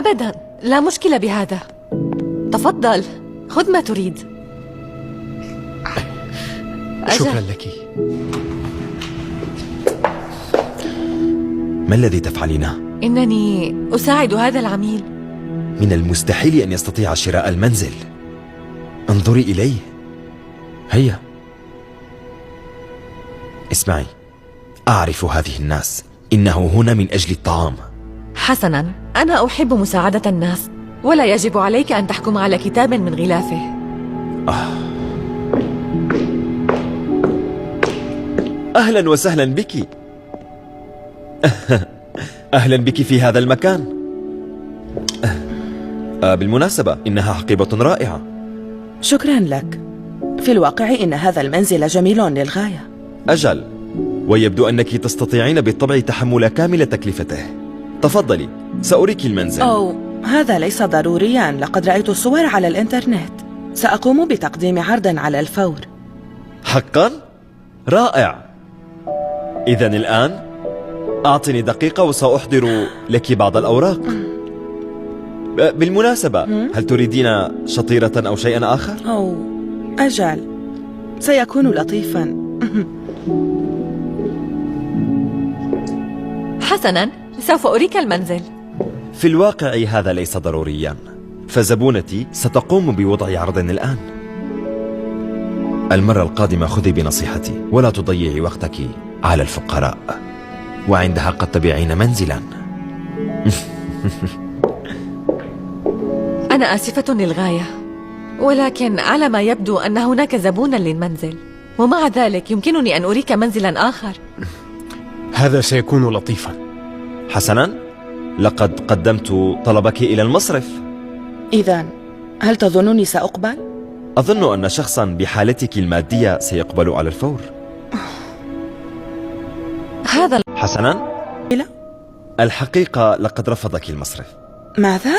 أبدا، لا مشكلة بهذا. تفضل، خذ ما تريد. شكرا لك. ما الذي تفعلينه؟ إنني أساعد هذا العميل. من المستحيل أن يستطيع شراء المنزل. انظري إليه. هيا اسمعي، أعرف هذه الناس، إنه هنا من أجل الطعام. حسنا، أنا أحب مساعدة الناس، ولا يجب عليك أن تحكم على كتاب من غلافه. أهلا وسهلا بك. أهلا بك في هذا المكان. بالمناسبة إنها حقيبة رائعة. شكرا لك. في الواقع إن هذا المنزل جميل للغاية. أجل، ويبدو أنك تستطيعين بالطبع تحمل كامل تكلفته. تفضلي، سأريك المنزل. هذا ليس ضروريا، لقد رأيت الصور على الإنترنت. سأقوم بتقديم عرض على الفور. حقا؟ رائع. إذن الآن أعطني دقيقة وسأحضر لك بعض الأوراق. بالمناسبة، هل تريدين شطيرة أو شيئا آخر؟ أجل، سيكون لطيفا. حسنا، سوف أريك المنزل. في الواقع هذا ليس ضروريا، فزبونتي ستقوم بوضع عرض الآن. المرة القادمة خذي بنصيحتي ولا تضيعي وقتك على الفقراء، وعندها قد تبيعين منزلا. أنا آسفة للغاية، ولكن على ما يبدو أن هناك زبون للمنزل، ومع ذلك يمكنني أن أريك منزلا آخر. هذا سيكون لطيفا. حسنا، لقد قدمت طلبك إلى المصرف. إذن هل تظنني سأقبل؟ أظن أن شخصا بحالتك المادية سيقبل على الفور. هذا حسنا، لا، الحقيقة لقد رفضك المصرف. ماذا؟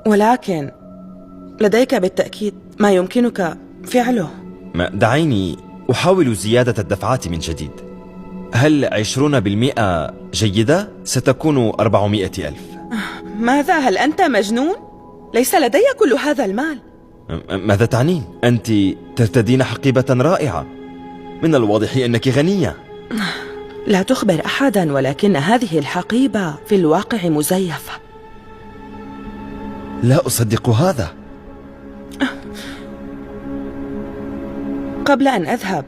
ولكن لديك بالتأكيد ما يمكنك فعله. دعيني أحاول زيادة الدفعات من جديد. هل 20% جيدة؟ ستكون 400,000. ماذا؟ هل أنت مجنون؟ ليس لدي كل هذا المال. ماذا تعنين؟ أنت ترتدين حقيبة رائعة، من الواضح أنك غنية. لا تخبر أحدا، ولكن هذه الحقيبة في الواقع مزيفة. لا أصدق هذا. قبل أن أذهب،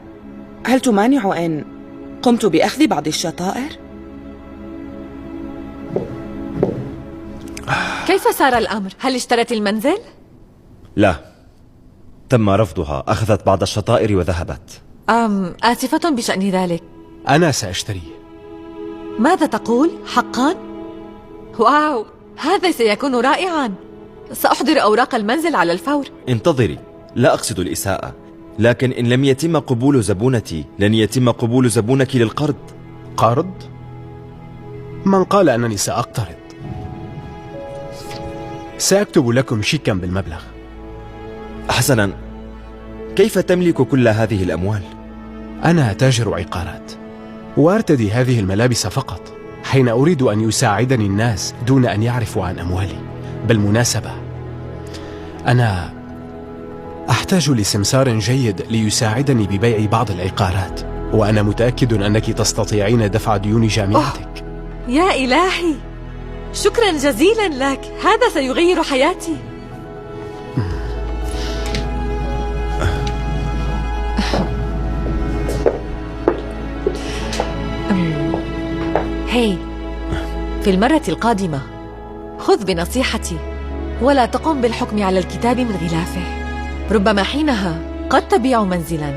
هل تمانع إن قمت بأخذ بعض الشطائر؟ كيف صار الأمر؟ هل اشترت المنزل؟ لا، تم رفضها. أخذت بعض الشطائر وذهبت. آسفة بشأن ذلك. أنا سأشتريه. ماذا تقول؟ حقا؟ واو، هذا سيكون رائعا. سأحضر أوراق المنزل على الفور. انتظري، لا أقصد الإساءة، لكن إن لم يتم قبول زبونتي لن يتم قبول زبونك للقرض. قرض؟ من قال أنني سأقترض؟ سأكتب لكم شيكا بالمبلغ. حسنا، كيف تملك كل هذه الأموال؟ أنا تاجر عقارات، وأرتدي هذه الملابس فقط حين أريد أن يساعدني الناس دون أن يعرفوا عن أموالي. بالمناسبة، أنا أحتاج لسمسار جيد ليساعدني ببيع بعض العقارات، وأنا متأكد أنك تستطيعين دفع ديون جامعتك. يا إلهي، شكرا جزيلا لك، هذا سيغير حياتي. هاي، في المرة القادمة خذ بنصيحتي ولا تقم بالحكم على الكتاب من غلافه. ربما حينها قد تبيع منزلا